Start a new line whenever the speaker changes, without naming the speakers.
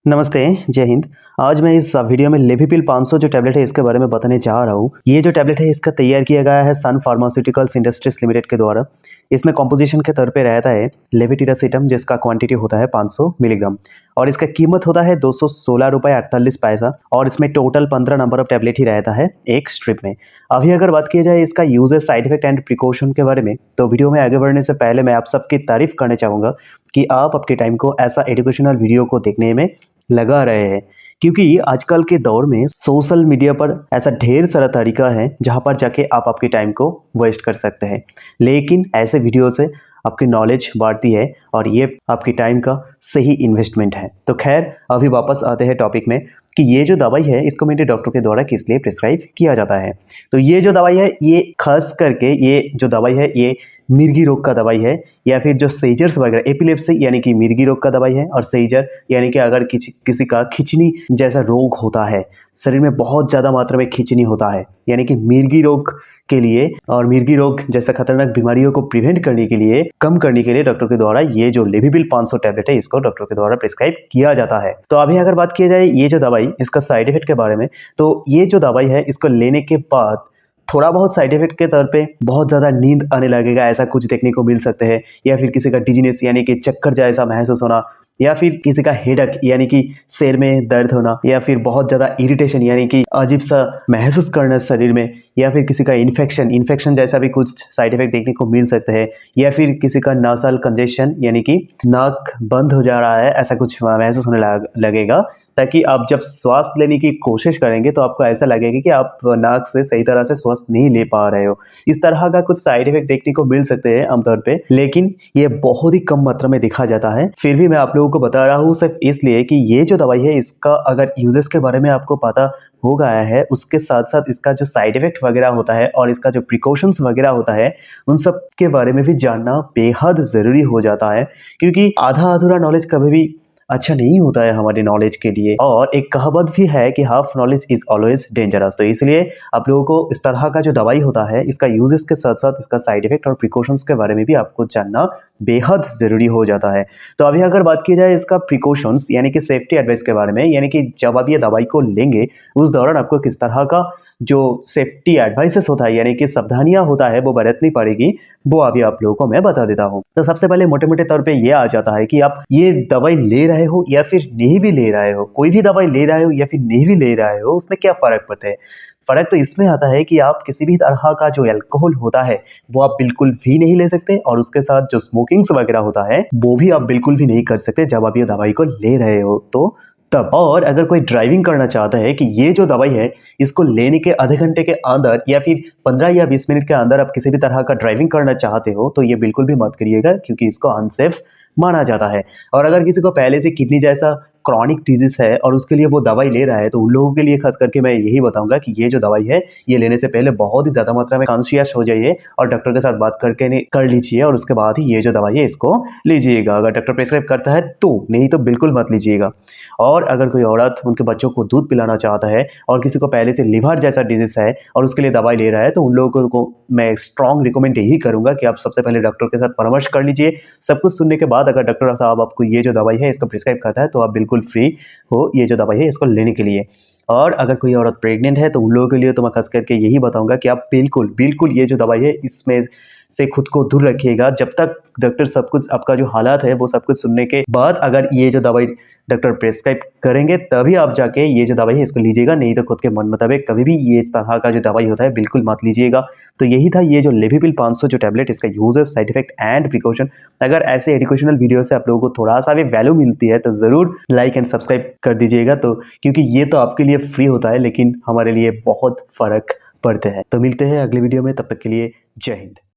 नमस्ते, जय हिंद। आज मैं इस वीडियो में लेविपिल 500 जो टैबलेट है इसके बारे में बताने जा रहा हूँ। ये जो टैबलेट है इसका तैयार किया गया है सन फार्मास्यूटिकल्स इंडस्ट्रीज लिमिटेड के द्वारा। इसमें कॉम्पोजिशन के तौर पे रहता है लेविटिरासिटम जिसका क्वांटिटी होता है 500 मिलीग्राम और इसका कीमत होता है 216 रुपये 48 पैसा और इसमें टोटल 15 नंबर ऑफ टैबलेट ही रहता है एक स्ट्रिप में। अभी अगर बात की जाए इसका uses, side effect and precaution के बारे में, तो वीडियो में आगे बढ़ने से पहले मैं आप सबकी तारीफ करना चाहूँगा कि आप आपके टाइम को ऐसा एजुकेशनल वीडियो को देखने में लगा रहे हैं, क्योंकि आजकल के दौर में सोशल मीडिया पर ऐसा ढेर सारा तरीका है जहां पर जाके आप आपके टाइम को वेस्ट कर सकते हैं, लेकिन ऐसे वीडियो से आपकी नॉलेज बढ़ती है और ये आपकी टाइम का सही इन्वेस्टमेंट है। तो खैर, अभी वापस आते हैं टॉपिक में कि ये जो दवाई है इसको मेरे डॉक्टर के द्वारा किस लिए प्रिस्क्राइब किया जाता है। तो ये जो दवाई है ये खास करके ये जो दवाई है ये मिर्गी रोग का दवाई है, या फिर जो सेजर्स वगैरह, एपिलेप्सी यानी कि मिर्गी रोग का दवाई है, और सेजर यानी कि अगर किसी का खिंचनी जैसा रोग होता है, शरीर में बहुत ज़्यादा मात्रा में खिंचनी होता है, यानी कि मिर्गी रोग के लिए और मिर्गी रोग जैसा खतरनाक बीमारियों को प्रिवेंट करने के लिए, कम करने के लिए डॉक्टर के द्वारा ये जो लेविपिल 500 टैबलेट है इसको डॉक्टर के द्वारा प्रिस्क्राइब किया जाता है। तो अभी अगर बात की जाए ये जो दवाई, इसका साइड इफेक्ट के बारे में, तो ये जो दवाई है इसको लेने के बाद थोड़ा बहुत साइड इफेक्ट के तौर पे बहुत ज़्यादा नींद आने लगेगा, ऐसा कुछ देखने को मिल सकते हैं, या फिर किसी का डिजीनेस यानी कि चक्कर जैसा महसूस होना, या फिर किसी का हेडेक यानी कि सिर में दर्द होना, या फिर बहुत ज़्यादा इरिटेशन यानी कि अजीब सा महसूस करना शरीर में, या फिर किसी का इन्फेक्शन जैसा भी कुछ साइड इफेक्ट देखने को मिल सकते हैं, या फिर किसी का नासाल कंजेशन यानी कि नाक बंद हो जा रहा है, ऐसा कुछ महसूस होने लगेगा, ताकि आप जब श्वास लेने की कोशिश करेंगे तो आपको ऐसा लगेगा कि आप नाक से सही तरह से श्वास नहीं ले पा रहे हो। इस तरह का कुछ साइड इफेक्ट देखने को मिल सकते हैं आमतौर पे, लेकिन ये बहुत ही कम मात्रा में दिखा जाता है। फिर भी मैं आप लोगों को बता रहा हूँ सिर्फ इसलिए कि ये जो दवाई है इसका अगर यूजेस के बारे में आपको पता हो गया है, उसके साथ साथ इसका जो साइड इफेक्ट वगैरह होता है और इसका जो प्रिकॉशंस वगैरह होता है, उन सब के बारे में भी जानना बेहद ज़रूरी हो जाता है, क्योंकि आधा अधूरा नॉलेज कभी भी अच्छा नहीं होता है हमारी नॉलेज के लिए। और एक कहावत भी है कि half knowledge is always dangerous. तो इसलिए आप लोगों को इस तरह का जो दवाई होता है इसका यूजेस के साथ साथ इसका साइड इफेक्ट और प्रिकॉशंस के बारे में भी आपको जानना बेहद ज़रूरी हो जाता है। तो अभी अगर बात की जाए इसका प्रिकॉशंस यानी कि सेफ्टी एडवाइस के बारे में, यानी कि जब आप ये दवाई को लेंगे उस दौरान आपको किस तरह का जो सेफ्टी एडवाइसेस होता है यानी कि सावधानियां होता है वो बरतनी पड़ेगी, वो अभी आप लोगों को मैं बता देता हूँ। तो सबसे पहले मोटे मोटे तौर पे ये आ जाता है कि आप ये दवाई ले रहे हो या फिर नहीं भी ले रहे हो, कोई भी दवाई ले रहे हो या फिर नहीं भी ले रहे हो, उसमें क्या फ़र्क पड़ता है। फ़र्क तो इसमें आता है कि आप किसी भी तरह का जो अल्कोहल होता है वो आप बिल्कुल भी नहीं ले सकते, और उसके साथ जो स्मोकिंग्स वगैरह होता है वो भी आप बिल्कुल भी नहीं कर सकते जब आप ये दवाई को ले रहे हो तो तब। और अगर कोई ड्राइविंग करना चाहता है कि ये जो दवाई है इसको लेने के आधे घंटे के अंदर या फिर 15 या 20 मिनट के अंदर आप किसी भी तरह का ड्राइविंग करना चाहते हो, तो ये बिल्कुल भी मत करिएगा, क्योंकि इसको अनसेफ माना जाता है। और अगर किसी को पहले से किडनी जैसा क्रॉनिक डिजीज है और उसके लिए वो दवाई ले रहा है, तो उन लोगों के लिए खास करके मैं यही बताऊंगा कि ये जो दवाई है ये लेने से पहले बहुत ही ज़्यादा मात्रा में कॉन्शियस हो जाइए और डॉक्टर के साथ बात करके कर लीजिए, और उसके बाद ही ये जो दवाई है इसको लीजिएगा। अगर डॉक्टर प्रिस्क्राइब करता है तो, नहीं तो बिल्कुल मत लीजिएगा। और अगर कोई औरत उनके बच्चों को दूध पिलाना चाहता है और किसी को पहले से लिवर जैसा डिजीज है और उसके लिए दवाई ले रहा है, तो उन लोगों को मैं स्ट्रॉन्ग रिकमेंड यही करूंगा कि आप सबसे पहले डॉक्टर के साथ परामर्श कर लीजिए। सब कुछ सुनने के बाद अगर डॉक्टर साहब आपको ये जो दवाई है इसको प्रिस्क्राइब करता है तो आप बिल्कुल फ्री हो ये जो दवाई है इसको लेने के लिए। और अगर कोई औरत प्रेग्नेंट है तो उन लोगों के लिए तो मैं खास करके यही बताऊंगा कि आप बिल्कुल ये जो दवाई है इसमें से खुद को दूर रखिएगा, जब तक डॉक्टर सब कुछ आपका जो हालात है वो सब कुछ सुनने के बाद अगर ये जो दवाई डॉक्टर प्रिस्क्राइब करेंगे तभी आप जाके ये जो दवाई है इसको लीजिएगा, नहीं तो खुद के मन मुताबिक कभी भी ये इस तरह का जो दवाई होता है बिल्कुल मत लीजिएगा। तो यही था ये जो लेविपिल 500 जो टैबलेट, इसका uses, side effect and precaution. अगर ऐसे एजुकेशनल वीडियो से आप लोगों को थोड़ा सा भी वैल्यू मिलती है तो ज़रूर लाइक एंड सब्सक्राइब कर दीजिएगा, तो क्योंकि ये तो आपके लिए फ्री होता है लेकिन हमारे लिए बहुत फ़र्क पड़ते हैं। तो मिलते हैं अगले वीडियो में, तब तक के लिए जय हिंद।